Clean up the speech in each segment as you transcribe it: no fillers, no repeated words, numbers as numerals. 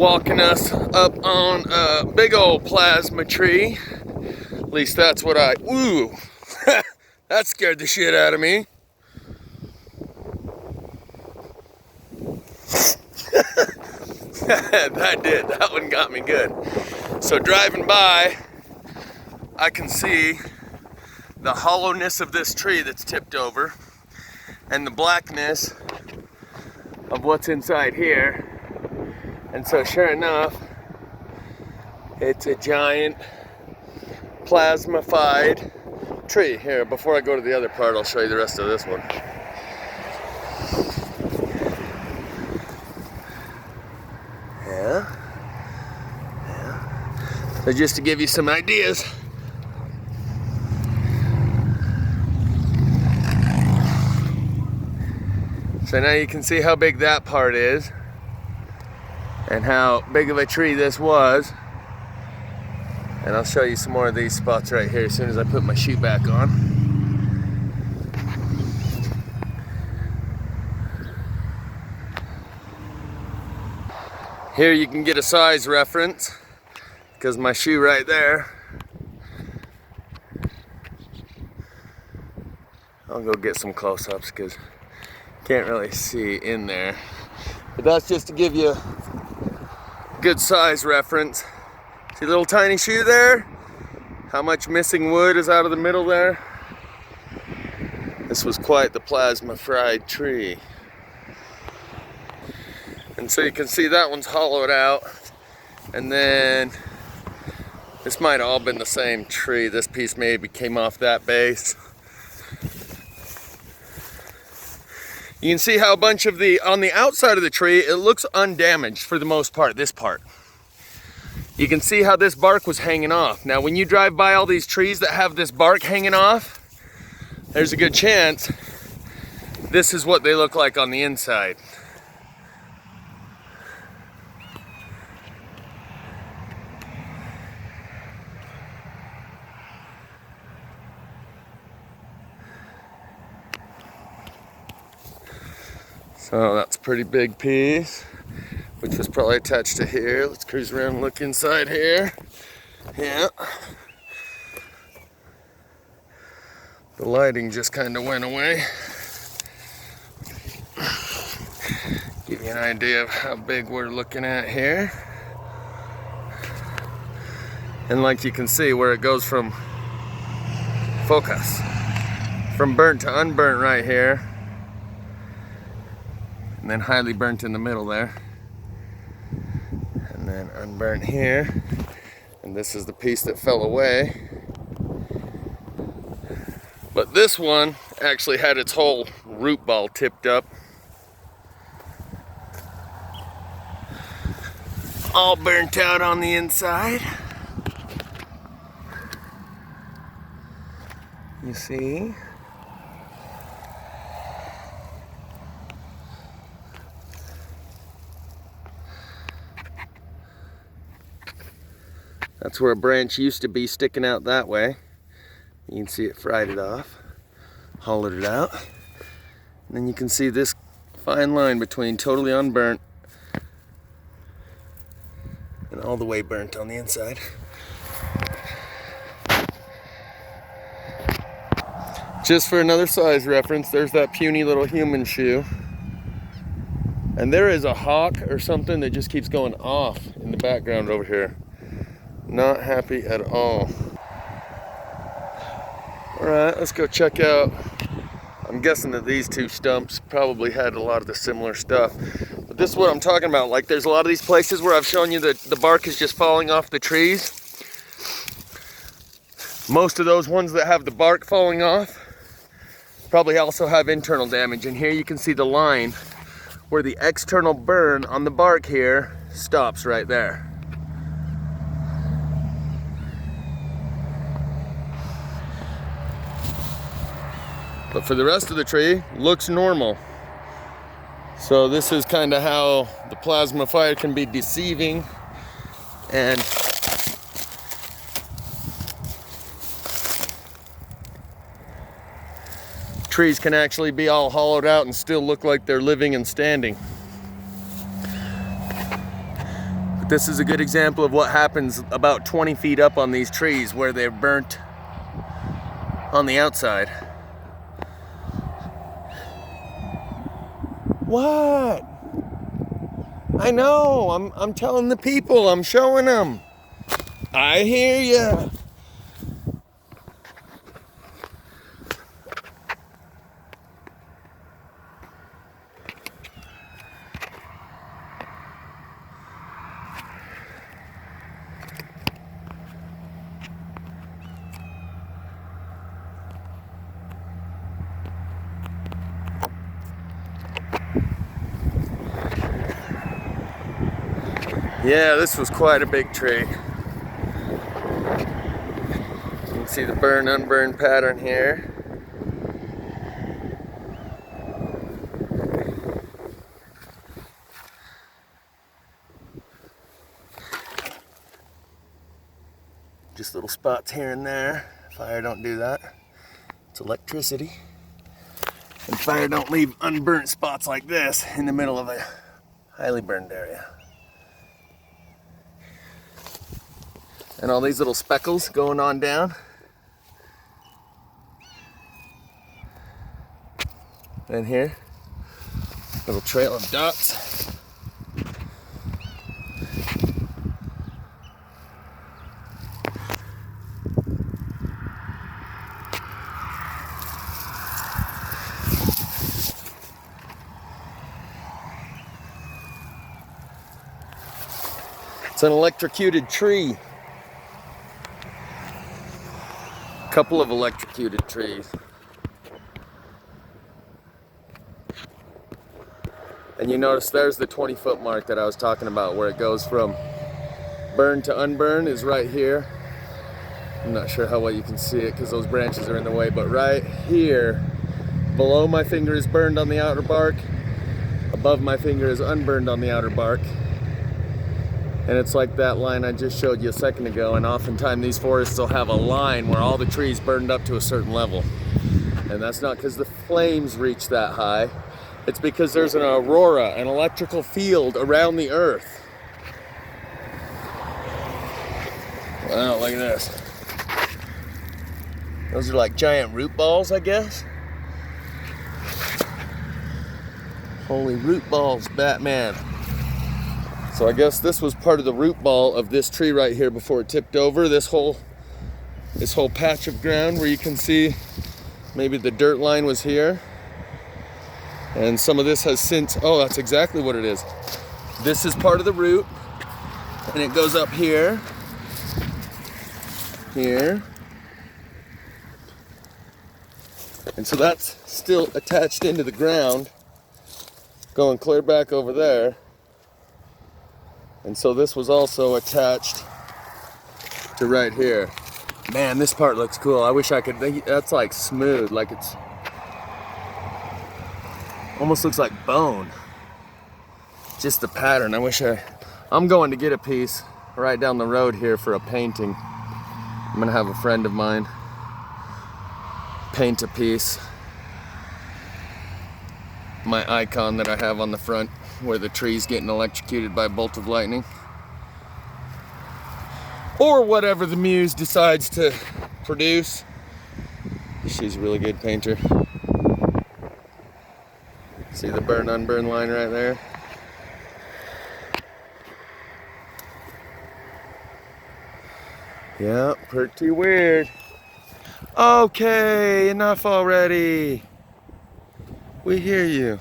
walking us up on a big old plasma tree. At least that's what ooh, that scared the shit out of me. That one got me good. So driving by, I can see the hollowness of this tree that's tipped over and the blackness of what's inside here. And so sure enough, it's a giant plasmified tree. Here, before I go to the other part, I'll show you the rest of this one. Yeah. So just to give you some ideas. So now you can see how big that part is and how big of a tree this was. And I'll show you some more of these spots right here as soon as I put my shoe back on. Here you can get a size reference because my shoe right there. I'll go get some close-ups because can't really see in there. But that's just to give you a good size reference. See the little tiny shoe there? How much missing wood is out of the middle there? This was quite the plasma fried tree. And so you can see that one's hollowed out. And then this might have all been the same tree. This piece maybe came off that base. You can see how a bunch of on the outside of the tree, it looks undamaged for the most part, this part. You can see how this bark was hanging off. Now, when you drive by all these trees that have this bark hanging off, there's a good chance this is what they look like on the inside. So that's a pretty big piece, which was probably attached to here. Let's cruise around and look inside here. Yeah. The lighting just kind of went away. Give you an idea of how big we're looking at here. And like you can see where it goes from focus, from burnt to unburnt right here. And then highly burnt in the middle there. And then unburnt here. And this is the piece that fell away. But this one actually had its whole root ball tipped up. All burnt out on the inside. You see? That's where a branch used to be sticking out that way. You can see it fried it off, hollowed it out. And then you can see this fine line between totally unburnt and all the way burnt on the inside. Just for another size reference, there's that puny little human shoe. And there is a hawk or something that just keeps going off in the background over here. Not happy at all. Alright, let's go check out. I'm guessing that these two stumps probably had a lot of the similar stuff. But this is what I'm talking about. Like, there's a lot of these places where I've shown you that the bark is just falling off the trees. Most of those ones that have the bark falling off probably also have internal damage. And here you can see the line where the external burn on the bark here stops right there. But for the rest of the tree, looks normal. So this is kind of how the plasma fire can be deceiving. And trees can actually be all hollowed out and still look like they're living and standing. This is a good example of what happens about 20 feet up on these trees where they're burnt on the outside. What? I know, I'm telling the people, I'm showing them. I hear ya. Yeah, this was quite a big tree. You can see the burn unburn pattern here. Just little spots here and there. Fire don't do that. It's electricity. And fire don't leave unburnt spots like this in the middle of a highly burned area. And all these little speckles going on down. And here, little trail of dots. It's an electrocuted tree. Couple of electrocuted trees. And you notice there's the 20-foot mark that I was talking about, where it goes from burn to unburn is right here. I'm not sure how well you can see it because those branches are in the way, but right here, below my finger is burned on the outer bark, above my finger is unburned on the outer bark. And it's like that line I just showed you a second ago, and oftentimes these forests will have a line where all the trees burned up to a certain level. And that's not because the flames reach that high, it's because there's an aurora, an electrical field around the earth. Wow, look at this. Those are like giant root balls, I guess. Holy root balls, Batman. So I guess this was part of the root ball of this tree right here before it tipped over. This whole patch of ground where you can see maybe the dirt line was here. And some of this has since, oh, that's exactly what it is. This is part of the root, and it goes up here, here. And so that's still attached into the ground, going clear back over there. And so this was also attached to right here. Man, this part looks cool. I wish I could, that's like smooth, like it's, almost looks like bone. Just the pattern. I'm going to get a piece right down the road here for a painting. I'm gonna have a friend of mine paint a piece. My icon that I have on the front where the tree's getting electrocuted by a bolt of lightning. Or whatever the muse decides to produce. She's a really good painter. See the burn unburn line right there? Yeah, pretty weird. Okay, enough already. We hear you.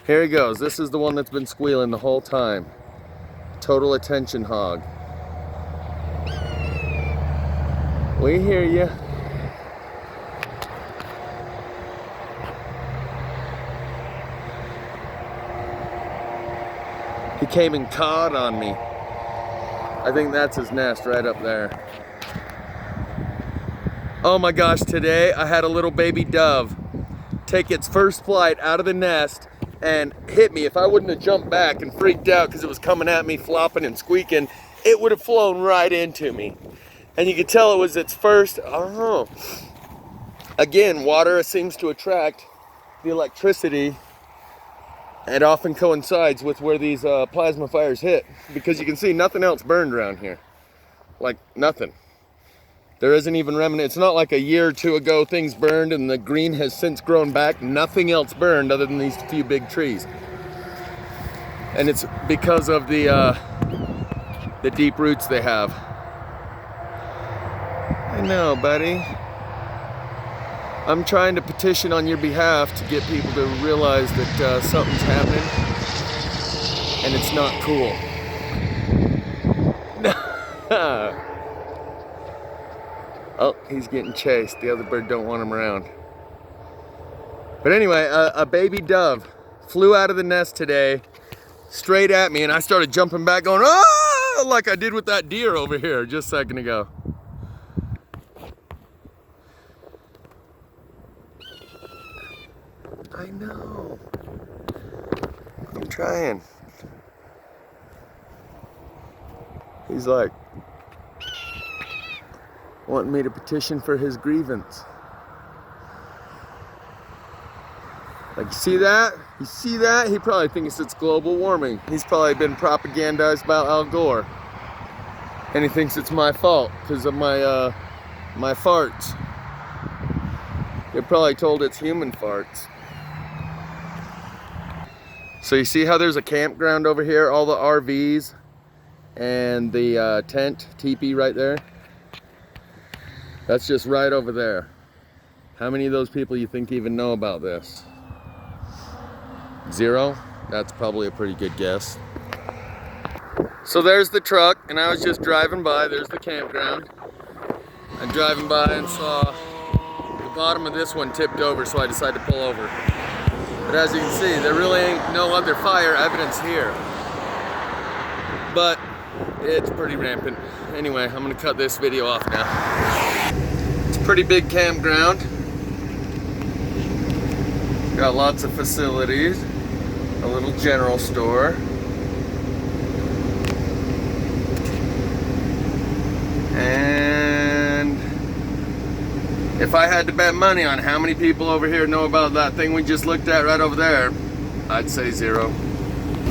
Here he goes. This is the one that's been squealing the whole time. Total attention hog. We hear you. He came and cawed on me. I think that's his nest right up there. Oh my gosh, today I had a little baby dove take its first flight out of the nest and hit me. If I wouldn't have jumped back and freaked out because it was coming at me flopping and squeaking, it would have flown right into me. And you could tell it was its first, I don't know. Again, water seems to attract the electricity It often coincides with where these plasma fires hit, because you can see nothing else burned around here. Like, nothing. There isn't even remnant. It's not like a year or two ago things burned and the green has since grown back. Nothing else burned other than these few big trees. And it's because of the deep roots they have. I know, buddy. I'm trying to petition on your behalf to get people to realize that something's happening and it's not cool. Oh, he's getting chased. The other bird don't want him around. But anyway, a baby dove flew out of the nest today, straight at me, and I started jumping back going, ah, like I did with that deer over here just a second ago. I know. I'm trying. He's like wanting me to petition for his grievance. Like, you see that? You see that? He probably thinks it's global warming. He's probably been propagandized about Al Gore. And he thinks it's my fault because of my my farts. You're probably told it's human farts. So you see how there's a campground over here, all the RVs and the tent, teepee right there? That's just right over there. How many of those people you think even know about this? 0? That's probably a pretty good guess. So there's the truck, and I was just driving by. There's the campground. I'm driving by and saw the bottom of this one tipped over, so I decided to pull over. But as you can see, there really ain't no other fire evidence here. But it's pretty rampant. Anyway, I'm gonna cut this video off now. It's a pretty big campground. Got lots of facilities. A little general store. And if I had to bet money on how many people over here know about that thing we just looked at right over there, I'd say 0.